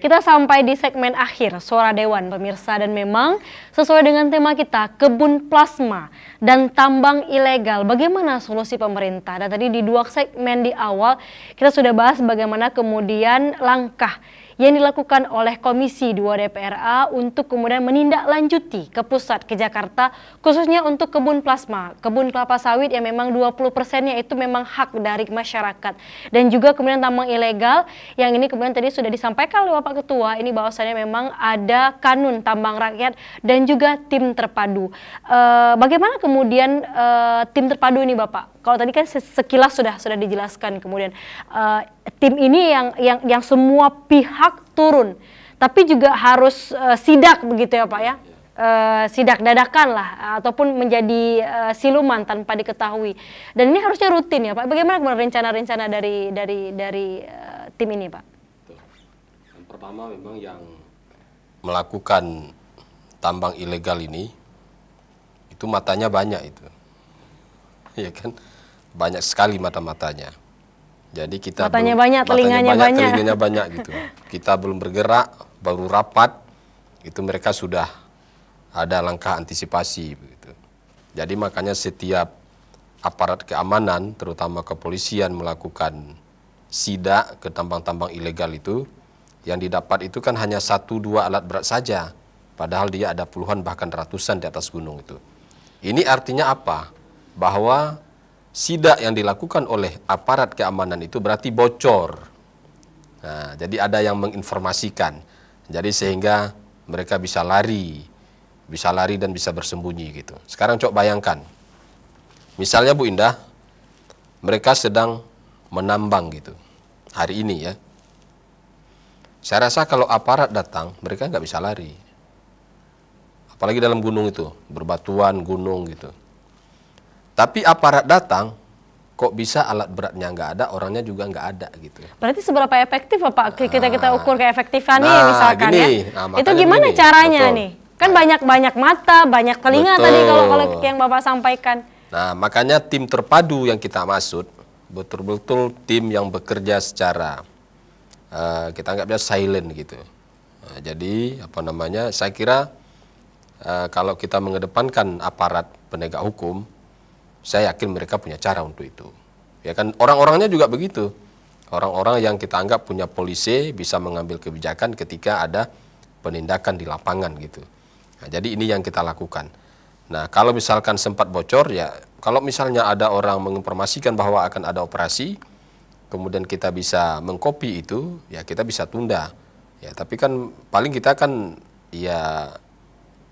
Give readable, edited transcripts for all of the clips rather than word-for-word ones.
Kita sampai di segmen akhir Suara Dewan pemirsa, dan memang sesuai dengan tema kita kebun plasma dan tambang ilegal, bagaimana solusi pemerintah. Dan tadi di 2 segmen di awal kita sudah bahas bagaimana kemudian langkah yang dilakukan oleh Komisi 2 DPRA untuk kemudian menindaklanjuti ke pusat, ke Jakarta, khususnya untuk kebun plasma, kebun kelapa sawit yang memang 20%-nya itu memang hak dari masyarakat. Dan juga kemudian tambang ilegal, yang ini kemudian tadi sudah disampaikan oleh Bapak Ketua, ini bahwasannya memang ada kanun tambang rakyat dan juga tim terpadu. Bagaimana kemudian tim terpadu ini Bapak? Kalau tadi kan sekilas sudah dijelaskan, kemudian tim ini yang semua pihak turun, tapi juga harus sidak begitu ya Pak ya, sidak dadakan lah, ataupun menjadi siluman tanpa diketahui. Dan ini harusnya rutin ya Pak. Bagaimana rencana-rencana dari tim ini Pak? Yang pertama memang yang melakukan tambang ilegal ini itu matanya banyak itu, ya kan? Banyak sekali mata-matanya. Jadi kita matanya banyak, telinganya banyak gitu. Kita belum bergerak, baru rapat, itu mereka sudah ada langkah antisipasi begitu. Jadi makanya setiap aparat keamanan, terutama kepolisian, melakukan sidak ke tambang-tambang ilegal itu, yang didapat itu kan hanya 1-2 alat berat saja, padahal dia ada puluhan bahkan ratusan di atas gunung itu. Ini artinya apa? Bahwa sidak yang dilakukan oleh aparat keamanan itu berarti bocor. Nah, jadi ada yang menginformasikan. Jadi sehingga mereka bisa lari dan bisa bersembunyi gitu. Sekarang coba bayangkan. Misalnya Bu Indah, mereka sedang menambang gitu. Hari ini ya. Saya rasa kalau aparat datang, mereka nggak bisa lari. Apalagi dalam gunung itu, berbatuan gunung gitu. Tapi aparat datang, kok bisa alat beratnya nggak ada, orangnya juga nggak ada gitu. Berarti seberapa efektif Pak kita ukur keefektifannya misalkan gini, ya? Itu gimana caranya betul. nih? Kan banyak mata, banyak telinga tadi kalau yang Bapak sampaikan. Nah, makanya tim terpadu yang kita maksud, betul-betul tim yang bekerja secara, kita anggapnya silent gitu. Nah, jadi saya kira kalau kita mengedepankan aparat penegak hukum, saya yakin mereka punya cara untuk itu. Ya kan, orang-orangnya juga begitu. Orang-orang yang kita anggap punya polisi bisa mengambil kebijakan ketika ada penindakan di lapangan gitu. Nah, jadi ini yang kita lakukan. Nah, kalau misalkan sempat bocor ya, kalau misalnya ada orang menginformasikan bahwa akan ada operasi, kemudian kita bisa mengcopy itu, ya kita bisa tunda. Ya, tapi kan paling kita kan ya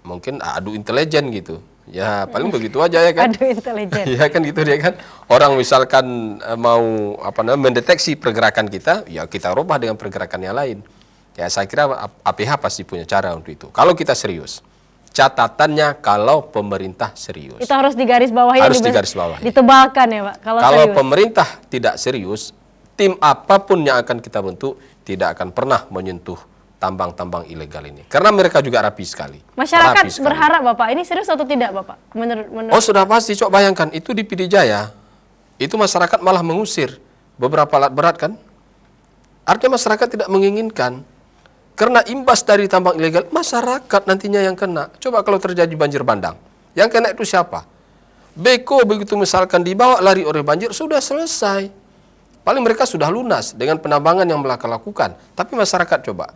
mungkin adu intelijen gitu. Ya paling begitu aja ya kan. Adu intelijen. Ya kan gitu dia kan. Orang misalkan mau mendeteksi pergerakan kita, ya kita rubah dengan pergerakan yang lain. Ya saya kira APH pasti punya cara untuk itu. Kalau kita serius. Catatannya kalau pemerintah serius. Itu harus digarisbawahi. Harus digarisbawahi. Ditebalkan ya Pak. Kalau pemerintah tidak serius, tim apapun yang akan kita bentuk tidak akan pernah menyentuh tambang-tambang ilegal ini. Karena mereka juga rapi sekali. Masyarakat berharap Bapak, ini serius atau tidak Bapak? Menurut... Oh sudah pasti, coba bayangkan, itu di PD Jaya, itu masyarakat malah mengusir beberapa alat berat kan. Artinya masyarakat tidak menginginkan. Karena imbas dari tambang ilegal, masyarakat nantinya yang kena. Coba kalau terjadi banjir bandang, yang kena itu siapa? Beko begitu misalkan dibawa lari oleh banjir, sudah selesai. Paling mereka sudah lunas dengan penambangan yang mereka lakukan. Tapi masyarakat coba,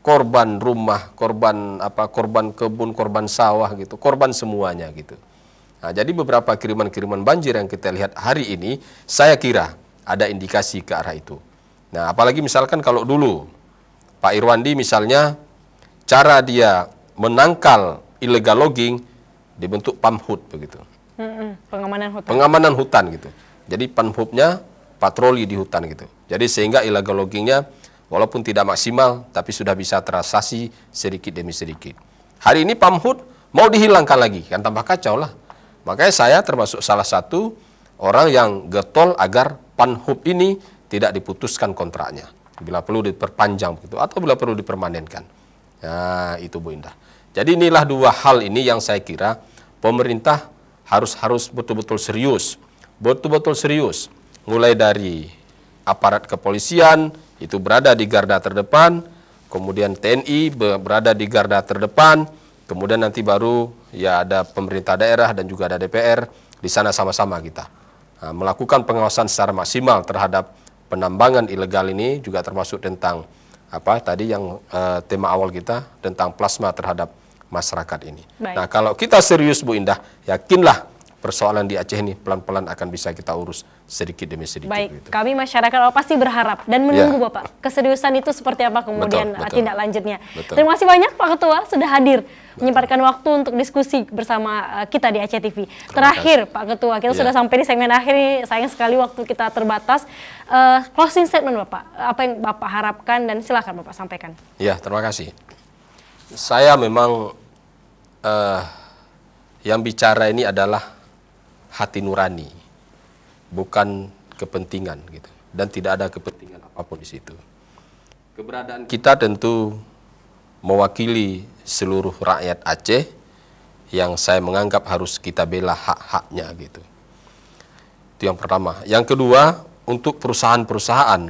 korban rumah, korban kebun, korban sawah gitu, korban semuanya gitu. Nah, jadi beberapa kiriman-kiriman banjir yang kita lihat hari ini, saya kira ada indikasi ke arah itu. Nah, apalagi misalkan kalau dulu Pak Irwandi misalnya, cara dia menangkal illegal logging dibentuk PAMHUT begitu. Pengamanan hutan. Pengamanan hutan gitu. Jadi PAMHUT-nya patroli di hutan gitu. Jadi sehingga illegal loggingnya walaupun tidak maksimal, tapi sudah bisa terasasi sedikit demi sedikit. Hari ini PAMHUT mau dihilangkan lagi, kan tambah kacau lah. Makanya saya termasuk salah satu orang yang getol agar PAMHUT ini tidak diputuskan kontraknya. Bila perlu diperpanjang begitu, atau bila perlu dipermanenkan. Nah, itu Bu Indah. Jadi inilah 2 hal ini yang saya kira pemerintah harus betul-betul serius. Betul-betul serius. Mulai dari aparat kepolisian, itu berada di garda terdepan, kemudian TNI berada di garda terdepan, kemudian nanti baru ya ada pemerintah daerah dan juga ada DPR, di sana sama-sama kita melakukan pengawasan secara maksimal terhadap penambangan ilegal ini, juga termasuk tentang apa tadi yang tema awal kita tentang plasma terhadap masyarakat ini. Baik. Nah, kalau kita serius Bu Indah, yakinlah persoalan di Aceh ini pelan-pelan akan bisa kita urus sedikit demi sedikit. Baik, gitu. kami masyarakat pasti berharap dan menunggu Bapak keseriusan itu seperti apa kemudian Betul. tindak lanjutnya. Betul. Terima kasih banyak Pak Ketua sudah hadir menyempatkan waktu untuk diskusi bersama kita di Aceh TV. Terakhir Pak Ketua, kita sudah sampai di segmen akhir ini, sayang sekali waktu kita terbatas. Closing statement Bapak, apa yang Bapak harapkan dan silakan Bapak sampaikan. Ya, terima kasih. Saya memang yang bicara ini adalah hati nurani, bukan kepentingan gitu, dan tidak ada kepentingan apapun di situ. Keberadaan kita tentu mewakili seluruh rakyat Aceh yang saya menganggap harus kita bela hak-haknya gitu. Itu yang pertama. Yang kedua, untuk perusahaan-perusahaan,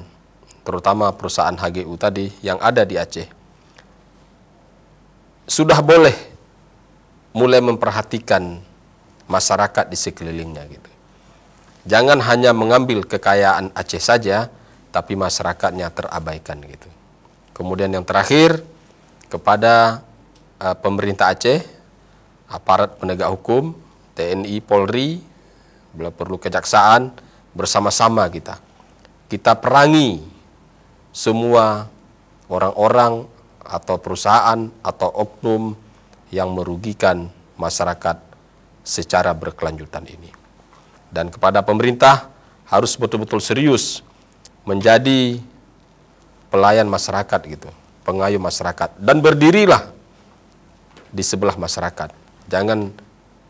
terutama perusahaan HGU tadi yang ada di Aceh, sudah boleh mulai memperhatikan masyarakat di sekelilingnya gitu. Jangan hanya mengambil kekayaan Aceh saja, tapi masyarakatnya terabaikan gitu. Kemudian yang terakhir, kepada pemerintah Aceh, aparat penegak hukum, TNI, Polri, bila perlu kejaksaan, bersama-sama kita perangi semua orang-orang atau perusahaan atau oknum yang merugikan masyarakat secara berkelanjutan ini. Dan kepada pemerintah harus betul-betul serius menjadi pelayan masyarakat gitu, pengayuh masyarakat, dan berdirilah di sebelah masyarakat. Jangan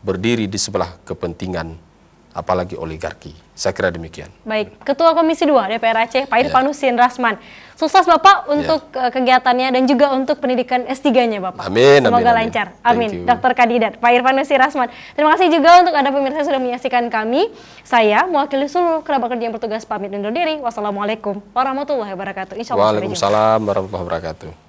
berdiri di sebelah kepentingan apalagi oligarki. Saya kira demikian. Baik, Ketua Komisi 2 DPR Aceh, Pak Irfanuddin Rasman. Sukses Bapak untuk kegiatannya dan juga untuk pendidikan S3-nya Bapak. Amin. Semoga lancar. Amin. Dokter Kandidat Pak Irfanuddin Rasman. Terima kasih juga untuk Anda pemirsa yang sudah menyaksikan kami. Saya mewakili seluruh kerabat kerja yang bertugas pamit undur diri. Wassalamualaikum warahmatullahi wabarakatuh. Insyaallah. Waalaikumsalam warahmatullahi wabarakatuh.